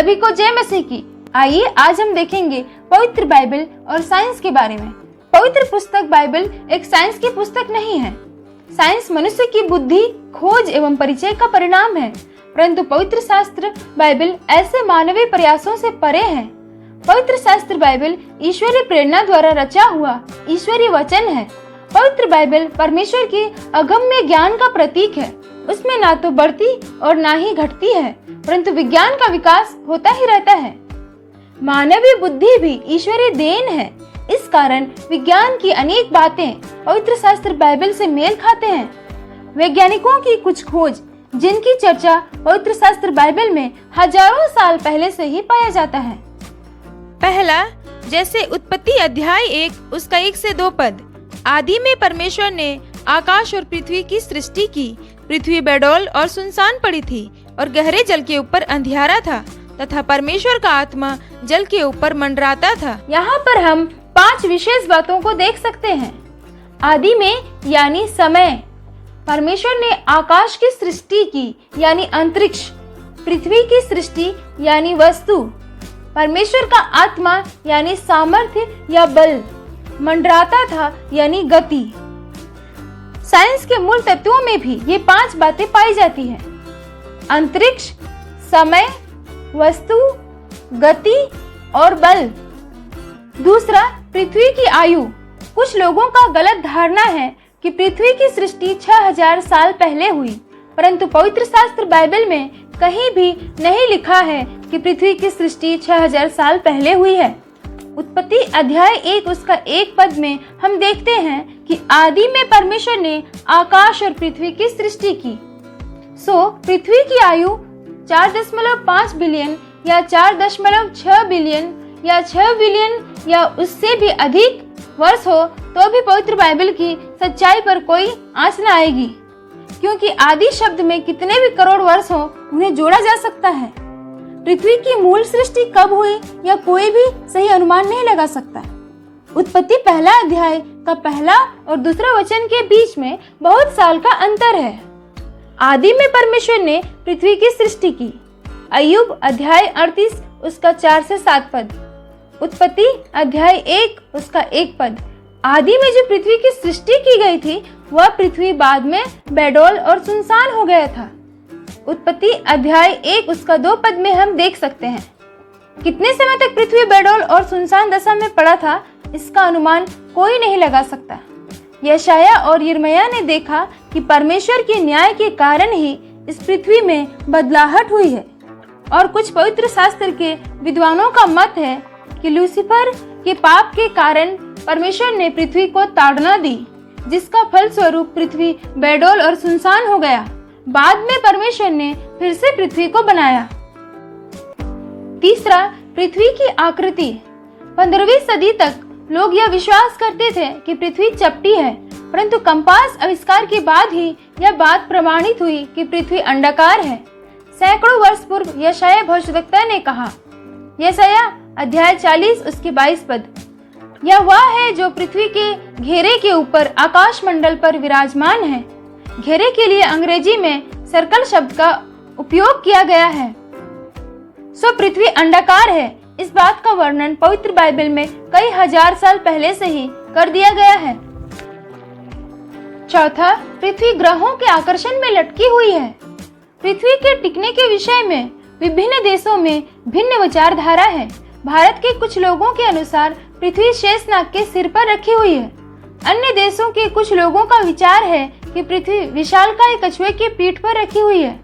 सभी को जय मसीह की। आइए आज हम देखेंगे पवित्र बाइबल और साइंस के बारे में। पवित्र पुस्तक बाइबल एक साइंस की पुस्तक नहीं है। साइंस मनुष्य की बुद्धि, खोज एवं परिचय का परिणाम है, परंतु पवित्र शास्त्र बाइबल ऐसे मानवीय प्रयासों से परे है। पवित्र शास्त्र बाइबल ईश्वरीय प्रेरणा द्वारा रचा हुआ ईश्वरीय वचन है। पवित्र बाइबल परमेश्वर की अगम्य ज्ञान का प्रतीक है। उसमें ना तो बढ़ती और ना ही घटती है, परंतु विज्ञान का विकास होता ही रहता है। मानवीय बुद्धि भी ईश्वरीय देन है। इस कारण विज्ञान की अनेक बातें पवित्र शास्त्र बाइबल से मेल खाते हैं। वैज्ञानिकों की कुछ खोज जिनकी चर्चा पवित्र शास्त्र बाइबल में हजारों साल पहले से ही पाया जाता है। पहला, जैसे उत्पत्ति अध्याय 1 उसका 1 से 2 पद। आदि में परमेश्वर ने आकाश और पृथ्वी की सृष्टि की। पृथ्वी बेडौल और सुनसान पड़ी थी और गहरे जल के ऊपर अंधियारा था तथा परमेश्वर का आत्मा जल के ऊपर मंडराता था। यहाँ पर हम 5 विशेष बातों को देख सकते हैं। आदि में यानी समय, परमेश्वर ने आकाश की सृष्टि की यानी अंतरिक्ष, पृथ्वी की सृष्टि यानी वस्तु, परमेश्वर का आत्मा यानी सामर्थ्य या बल, मंडराता था यानी गति। साइंस के मूल तत्वों में भी ये 5 बातें पाई जाती हैं। अंतरिक्ष, समय, वस्तु, गति और बल। दूसरा, पृथ्वी की आयु। कुछ लोगों का गलत धारणा है कि पृथ्वी की सृष्टि 6000 साल पहले हुई, परंतु पवित्र शास्त्र बाइबल में कहीं भी नहीं लिखा है कि पृथ्वी की सृष्टि 6000 साल पहले हुई है। उत्पत्ति अध्याय 1 उसका 1 पद में हम देखते हैं कि आदि में परमेश्वर ने आकाश और पृथ्वी की सृष्टि की। पृथ्वी की आयु 4.5 बिलियन या 4.6 बिलियन या 6 बिलियन या उससे भी अधिक वर्ष हो तो भी पवित्र बाइबल की सच्चाई पर कोई आंच न आएगी, क्योंकि आदि शब्द में कितने भी करोड़ वर्ष हो उन्हें जोड़ा जा सकता है। पृथ्वी की मूल सृष्टि कब हुई या कोई भी सही अनुमान नहीं लगा सकता। उत्पत्ति पहला अध्याय का पहला और दूसरा वचन के बीच में बहुत साल का अंतर है। आदि में परमेश्वर ने पृथ्वी की सृष्टि की। अय्यूब अध्याय 38 उसका 4 से 7 पद। उत्पत्ति अध्याय 1 उसका 1 पद। आदि में जो पृथ्वी की सृष्टि की गई थी वह पृथ्वी बाद में बेडौल और सुनसान हो गया था। उत्पत्ति अध्याय 1 उसका 2 पद में हम देख सकते हैं। कितने समय तक पृथ्वी बेडौल और सुनसान दशा में पड़ा था इसका अनुमान कोई नहीं लगा सकता। यशाया और यिर्मयाह ने देखा कि परमेश्वर के न्याय के कारण ही इस पृथ्वी में बदलाहट हुई है। और कुछ पवित्र शास्त्र के विद्वानों का मत है कि लूसीफर के पाप के कारण परमेश्वर ने पृथ्वी को ताड़ना दी, जिसका फलस्वरूप पृथ्वी बेडौल और सुनसान हो गया। बाद में परमेश्वर ने फिर से पृथ्वी को बनाया। तीसरा, पृथ्वी की आकृति। 15वीं सदी तक लोग यह विश्वास करते थे कि पृथ्वी चपटी है, परंतु कंपास आविष्कार के बाद ही यह बात प्रमाणित हुई कि पृथ्वी अंडाकार है। सैकड़ों वर्ष पूर्व यशाया भविष्यवक्ता ने कहा, यशाया अध्याय 40 उसके 22 पद, यह वह है जो पृथ्वी के घेरे के ऊपर आकाश मंडल पर विराजमान है। घेरे के लिए अंग्रेजी में सर्कल शब्द का उपयोग किया गया है। पृथ्वी अंडाकार है। इस बात का वर्णन पवित्र बाइबल में कई हजार साल पहले से ही कर दिया गया है। चौथा, पृथ्वी ग्रहों के आकर्षण में लटकी हुई है। पृथ्वी के टिकने के विषय में विभिन्न देशों में भिन्न विचारधारा है। भारत के कुछ लोगों के अनुसार पृथ्वी शेषनाग के सिर पर रखी हुई है। अन्य देशों के कुछ लोगों का विचार है कि पृथ्वी विशालकाय कछुए की पीठ पर रखी हुई है।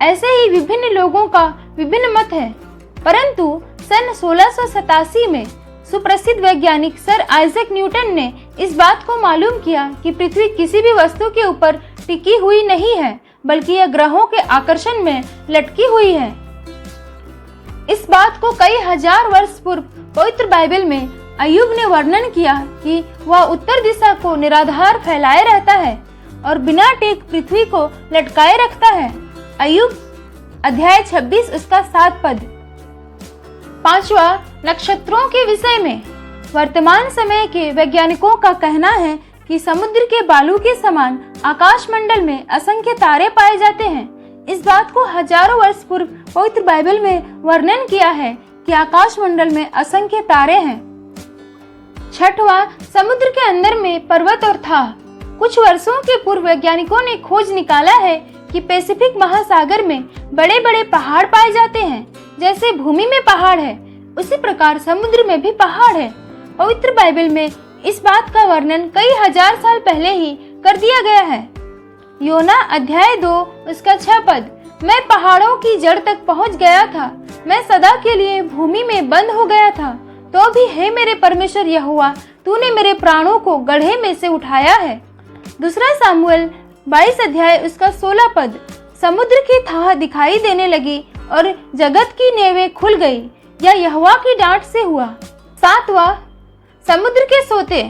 ऐसे ही विभिन्न लोगों का विभिन्न मत है, परंतु सन 1687 में सुप्रसिद्ध वैज्ञानिक सर आइजैक न्यूटन ने इस बात को मालूम किया कि पृथ्वी किसी भी वस्तु के ऊपर टिकी हुई नहीं है, बल्कि यह ग्रहों के आकर्षण में लटकी हुई है। इस बात को कई हजार वर्ष पूर्व पवित्र बाइबल में अय्यूब ने वर्णन किया कि वह उत्तर दिशा को निराधार फैलाए रहता है और बिना टेक पृथ्वी को लटकाए रखता है। अय्यूब अध्याय 26 उसका 7 पद। पांचवा, नक्षत्रों के विषय में वर्तमान समय के वैज्ञानिकों का कहना है कि समुद्र के बालू के समान आकाश मंडल में असंख्य तारे पाए जाते हैं। इस बात को हजारों वर्ष पूर्व पवित्र बाइबल में वर्णन किया है कि आकाश मंडल में असंख्य तारे हैं। छठवां, समुद्र के अंदर में पर्वत और था। कुछ वर्षों के पूर्व वैज्ञानिकों ने खोज निकाला है कि पैसिफिक महासागर में बड़े बड़े पहाड़ पाए जाते हैं। जैसे भूमि में पहाड़ है, उसी प्रकार समुद्र में भी पहाड़ है। पवित्र बाइबल में इस बात का वर्णन कई हजार साल पहले ही कर दिया गया है। योना अध्याय 2 उसका 6 पद, मैं पहाड़ों की जड़ तक पहुंच गया था, मैं सदा के लिए भूमि में बंद हो गया था, तो भी हे मेरे परमेश्वर यहोवा, तूने मेरे प्राणों को गड्ढे में से उठाया है। दूसरा सामुएल 22 अध्याय उसका 16 पद, समुद्र की थाह दिखाई देने लगी और जगत की नेवें खुल गई, यह यहोवा की डांट से हुआ। सातवां, समुद्र के सोते।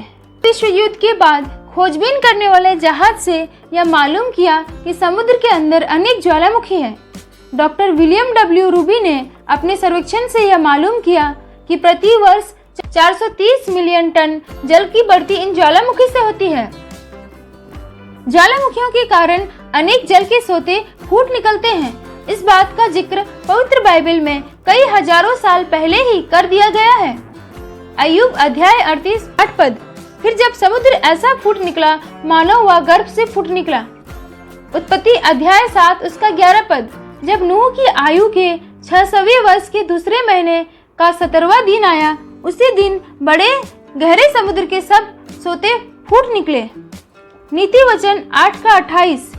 विश्व युद्ध के बाद खोजबीन करने वाले जहाज से यह मालूम किया कि समुद्र के अंदर अनेक ज्वालामुखी है। डॉक्टर विलियम डब्ल्यू रूबी ने अपने सर्वेक्षण से यह मालूम किया कि प्रति वर्ष 430 मिलियन टन जल की बढ़ती इन ज्वालामुखी से होती है। ज्वालामुखियों के कारण अनेक जल के सोते फूट निकलते हैं। इस बात का जिक्र पवित्र बाइबल में कई हजारों साल पहले ही कर दिया गया है। अय्यूब अध्याय 38 8 पद, फिर जब समुद्र ऐसा फूट निकला मानो वह गर्भ से फूट निकला। उत्पत्ति अध्याय 7 उसका 11 पद, जब नूह की आयु के 600वें वर्ष के दूसरे महीने का 17वां दिन आया, उसी दिन बड़े गहरे समुद्र के सब सोते फूट निकले। नीति वचन 8 का 28।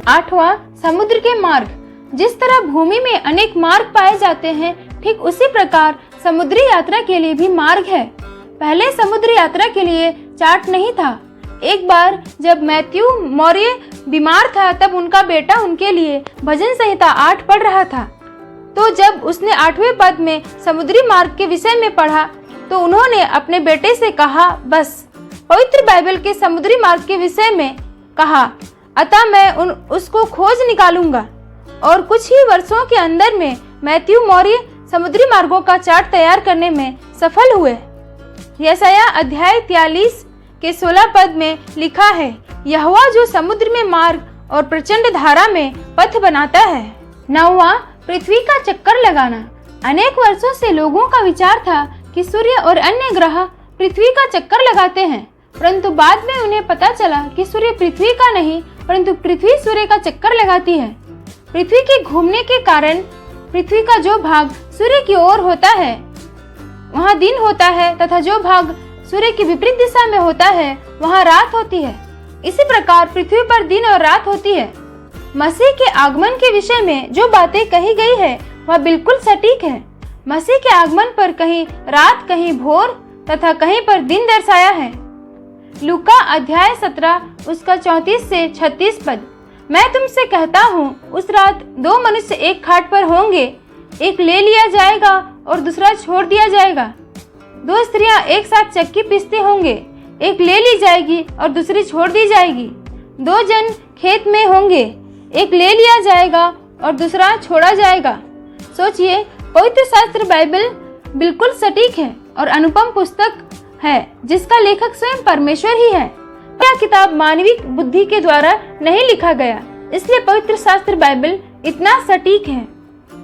8वां, समुद्र के मार्ग। जिस तरह भूमि में अनेक मार्ग पाए जाते हैं, ठीक उसी प्रकार समुद्री यात्रा के लिए भी मार्ग है। पहले समुद्री यात्रा के लिए चार्ट नहीं था। एक बार जब मैथ्यू मौर्य बीमार था, तब उनका बेटा उनके लिए भजन संहिता 8 पढ़ रहा था। तो जब उसने 8वें पद में समुद्री मार्ग के विषय में पढ़ा, तो उन्होंने अपने बेटे से कहा, बस पवित्र बाइबल के समुद्री मार्ग के विषय में कहा, अतः मैं उसको खोज निकालूंगा। और कुछ ही वर्षों के अंदर में मैथ्यू मौर्य समुद्री मार्गों का चार्ट तैयार करने में सफल हुए। यशायाह अध्याय 43 के 16 पद में लिखा है, यहोवा जो समुद्र में मार्ग और प्रचंड धारा में पथ बनाता है। 9वां, पृथ्वी का चक्कर लगाना। अनेक वर्षों से लोगों का विचार था कि सूर्य और अन्य ग्रह पृथ्वी का चक्कर लगाते हैं, परंतु बाद में उन्हें पता चला कि सूर्य पृथ्वी का नहीं, परंतु पृथ्वी सूर्य का चक्कर लगाती है। पृथ्वी के घूमने के कारण पृथ्वी का जो भाग सूर्य की ओर होता है वहाँ दिन होता है, तथा जो भाग सूर्य की विपरीत दिशा में होता है वहाँ रात होती है। इसी प्रकार पृथ्वी पर दिन और रात होती है। मसीह के आगमन के विषय में जो बातें कही गई है वह बिल्कुल सटीक है। मसीह के आगमन पर कहीं रात, कहीं भोर तथा कहीं पर दिन दर्शाया है। लूका अध्याय 17 उसका 34 से 36 पद, मैं तुमसे कहता हूँ, उस रात 2 मनुष्य एक खाट पर होंगे, एक ले लिया जाएगा और दूसरा छोड़ दिया जाएगा। 2 स्त्रियां एक साथ चक्की पीसते होंगे, एक ले ली जाएगी और दूसरी छोड़ दी जाएगी। 2 जन खेत में होंगे, एक ले लिया जाएगा और दूसरा छोड़ा जाएगा। सोचिए, पवित्र शास्त्र बाइबल बिल्कुल सटीक है और अनुपम पुस्तक है, जिसका लेखक स्वयं परमेश्वर ही है। यह किताब मानवीय बुद्धि के द्वारा नहीं लिखा गया, इसलिए पवित्र शास्त्र बाइबल इतना सटीक है।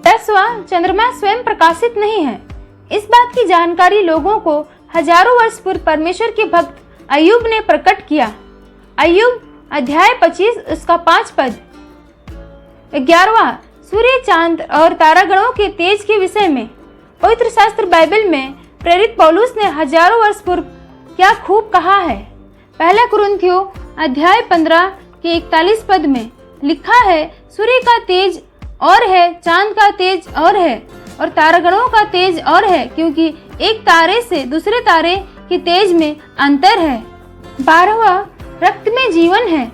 10वां, चंद्रमा स्वयं प्रकाशित नहीं है। इस बात की जानकारी लोगों को हजारों वर्ष पूर्व परमेश्वर के भक्त अय्यूब ने प्रकट किया। अय्यूब अध्याय 25 उसका 5 पद। 11वां, सूर्य, चांद और तारागणों के तेज के विषय में। पवित्र शास्त्र बाइबल में प्रेरित पौलुस ने हजारों वर्ष पूर्व क्या खूब कहा है। पहला कुरिन्थियों अध्याय 15 के 41 पद में लिखा है, सूर्य का तेज और है, चांद का तेज और है, और तारागणों का तेज और है, क्योंकि एक तारे से दूसरे तारे के तेज में अंतर है। 12वां, रक्त में जीवन है।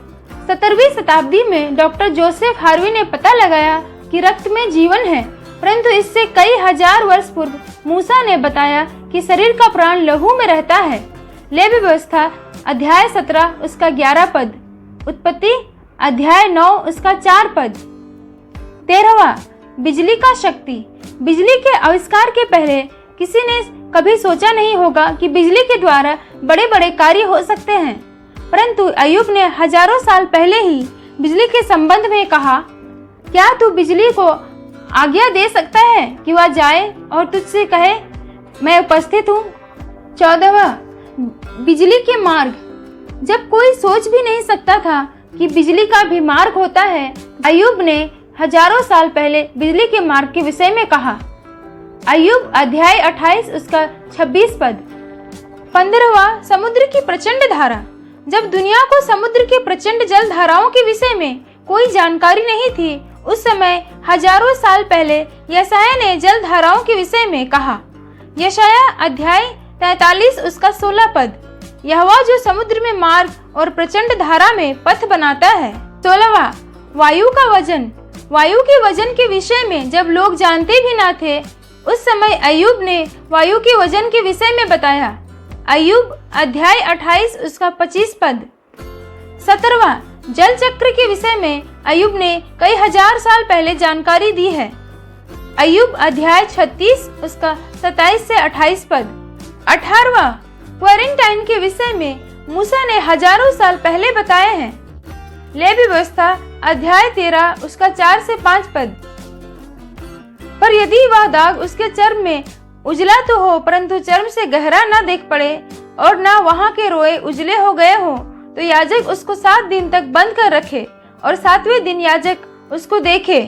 17वीं शताब्दी में डॉक्टर जोसेफ हार्वी ने पता लगाया कि रक्त में जीवन है, परंतु इससे कई हजार वर्ष पूर्व मूसा ने बताया कि शरीर का प्राण लहू में रहता है। लेवी व्यवस्था अध्याय 17 उसका 11 पद। उत्पत्ति अध्याय 9 उसका 4 पद। 13वां, बिजली का शक्ति। बिजली के आविष्कार के पहले किसी ने कभी सोचा नहीं होगा कि बिजली के द्वारा बड़े बड़े कार्य हो सकते हैं। परंतु अय्यूब ने हजारों साल पहले ही बिजली के संबंध में कहा, क्या तू बिजली को आज्ञा दे सकता है कि वह जाए और तुझसे कहे, मैं उपस्थित हूँ। 14वां, बिजली के मार्ग। जब कोई सोच भी नहीं सकता था कि बिजली का भी मार्ग होता है, अय्यूब ने हजारों साल पहले बिजली के मार्ग के विषय में कहा। अय्यूब अध्याय 28 उसका 26 पद। 15वां, समुद्र की प्रचंड धारा। जब दुनिया को समुद्र के प्रचंड जल धाराओं के विषय में कोई जानकारी नहीं थी, उस समय हजारों साल पहले यशायाह ने जल धाराओं के विषय में कहा। यशायाह अध्याय 43 उसका 16 पद। यहोवा जो समुद्र में मार्ग और प्रचंड धारा में पथ बनाता है। 16वां, वायु का वजन। वायु के वजन के विषय में जब लोग जानते भी ना थे, उस समय अय्यूब ने वायु के वजन के विषय में बताया। अय्यूब अध्याय 28 उसका 25 पद। 17वां, जल चक्र के विषय में अय्यूब ने कई हजार साल पहले जानकारी दी है। अय्यूब अध्याय 36 उसका 27 से 28 पद। 18वां, क्वारंटाइन के विषय में मूसा ने हजारों साल पहले बताए हैं। लेवी व्यवस्था अध्याय 13 उसका 4 से 5 पद। पर यदि वह दाग उसके चर्म में उजला तो हो, परंतु चर्म से गहरा न देख पड़े और न वहां के रोए उजले हो गए हो, तो याजक उसको 7 दिन तक बंद कर रखे और 7वें दिन याजक उसको देखे।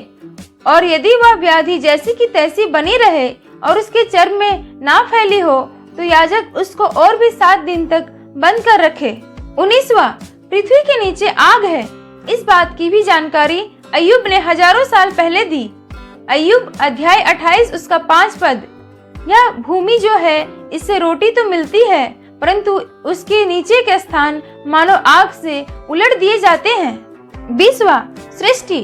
और यदि वह व्याधि जैसी की तैसी बनी रहे और उसके चर्म में ना फैली हो, तो याजक उसको और भी 7 दिन तक बंद कर रखे। 19वां, पृथ्वी के नीचे आग है। इस बात की भी जानकारी अय्यूब ने हजारों साल पहले दी। अय्यूब अध्याय 28 उसका 5 पद। यह भूमि जो है, इससे रोटी तो मिलती है, परंतु उसके नीचे के स्थान मानो आग से उलट दिए जाते हैं। 20वां, सृष्टि।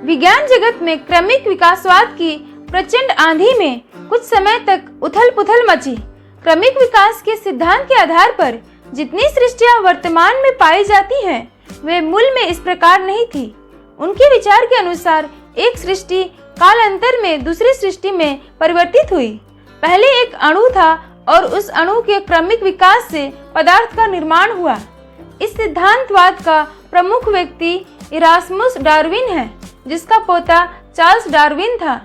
विज्ञान जगत में क्रमिक विकासवाद की प्रचंड आंधी में कुछ समय तक उथल पुथल मची। क्रमिक विकास के सिद्धांत के आधार पर जितनी सृष्टियां वर्तमान में पाई जाती हैं, वे मूल में इस प्रकार नहीं थी। उनके विचार के अनुसार एक सृष्टि कालांतर में दूसरी सृष्टि में परिवर्तित हुई। पहले एक अणु था और उस अणु के क्रमिक विकास से पदार्थ का निर्माण हुआ। इस सिद्धांतवाद का प्रमुख व्यक्ति इरास्मुस डार्विन है, जिसका पोता चार्ल्स डार्विन था।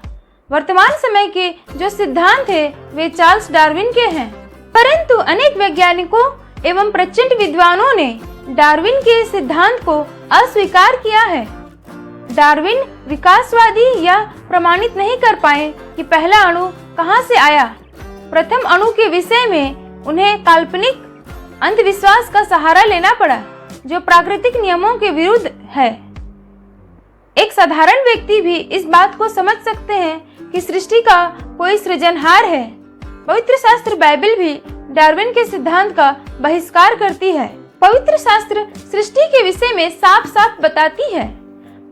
वर्तमान समय के जो सिद्धांत है, वे चार्ल्स डार्विन के हैं। परंतु अनेक वैज्ञानिकों एवं प्रचंड विद्वानों ने डार्विन के सिद्धांत को अस्वीकार किया है। डार्विन विकासवादी यह प्रमाणित नहीं कर पाए कि पहला अणु कहां से आया। प्रथम अणु के विषय में उन्हें काल्पनिक अंधविश्वास का सहारा लेना पड़ा, जो प्राकृतिक नियमों के विरुद्ध है। एक साधारण व्यक्ति भी इस बात को समझ सकते हैं कि सृष्टि का कोई सृजनहार है। पवित्र शास्त्र बाइबल भी डार्विन के सिद्धांत का बहिष्कार करती है। पवित्र शास्त्र सृष्टि के विषय में साफ साफ बताती है।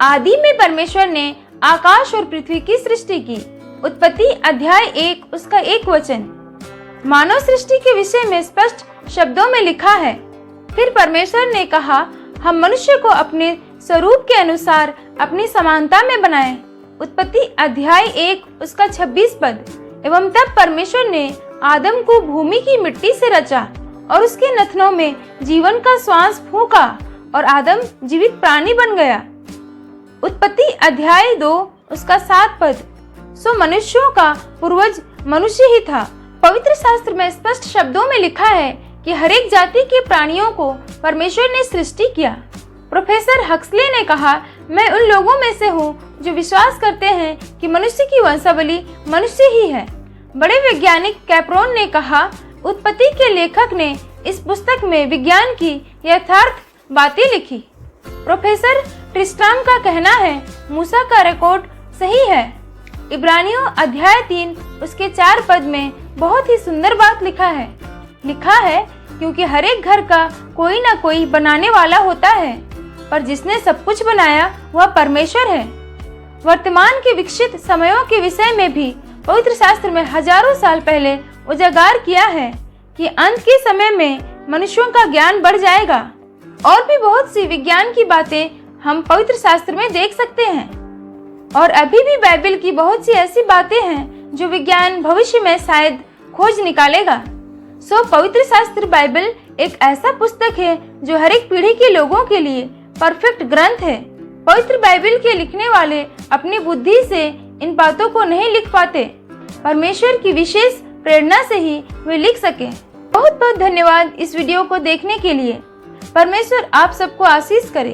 आदि में परमेश्वर ने आकाश और पृथ्वी की सृष्टि की। उत्पत्ति अध्याय 1 उसका 1 वचन। मानव सृष्टि के विषय में स्पष्ट शब्दों में लिखा है, फिर परमेश्वर ने कहा, हम मनुष्य को अपने स्वरूप के अनुसार अपनी समानता में बनाएं। उत्पत्ति अध्याय 1 उसका 26 पद। एवं तब परमेश्वर ने आदम को भूमि की मिट्टी से रचा और उसके नथनों में जीवन का श्वास फूंका और आदम जीवित प्राणी बन गया। उत्पत्ति अध्याय 2 उसका 7 पद। सो मनुष्यों का पूर्वज मनुष्य ही था। पवित्र शास्त्र में स्पष्ट शब्दों में लिखा है कि हर एक जाति के प्राणियों को परमेश्वर ने सृष्टि किया। प्रोफेसर हक्सले ने कहा, मैं उन लोगों में से हूँ जो विश्वास करते हैं कि मनुष्य की वंशावली मनुष्य ही है। बड़े वैज्ञानिक कैप्रोन ने कहा, उत्पत्ति के लेखक ने इस पुस्तक में विज्ञान की यथार्थ बातें लिखी। प्रोफेसर ट्रिस्ट्राम का कहना है, मूसा का रिकॉर्ड सही है। इब्रानियों अध्याय 3 उसके 4 पद में बहुत ही सुंदर बात लिखा है, क्योंकि हर एक घर का कोई ना कोई बनाने वाला होता है, पर जिसने सब कुछ बनाया वह परमेश्वर है। वर्तमान के विकसित समयों के विषय में भी पवित्र शास्त्र में हजारों साल पहले उजागर किया है कि अंत के समय में मनुष्यों का ज्ञान बढ़ जाएगा। और भी बहुत सी विज्ञान की बातें हम पवित्र शास्त्र में देख सकते हैं। और अभी भी बाइबल की बहुत सी ऐसी बातें हैं जो विज्ञान भविष्य में शायद खोज निकालेगा। सो पवित्र शास्त्र बाइबल एक ऐसा पुस्तक है जो हर एक पीढ़ी के लोगों के लिए परफेक्ट ग्रंथ है। पवित्र बाइबल के लिखने वाले अपनी बुद्धि से इन बातों को नहीं लिख पाते, परमेश्वर की विशेष प्रेरणा से ही वे लिख सके। बहुत बहुत धन्यवाद इस वीडियो को देखने के लिए। परमेश्वर आप सबको आशीष करे।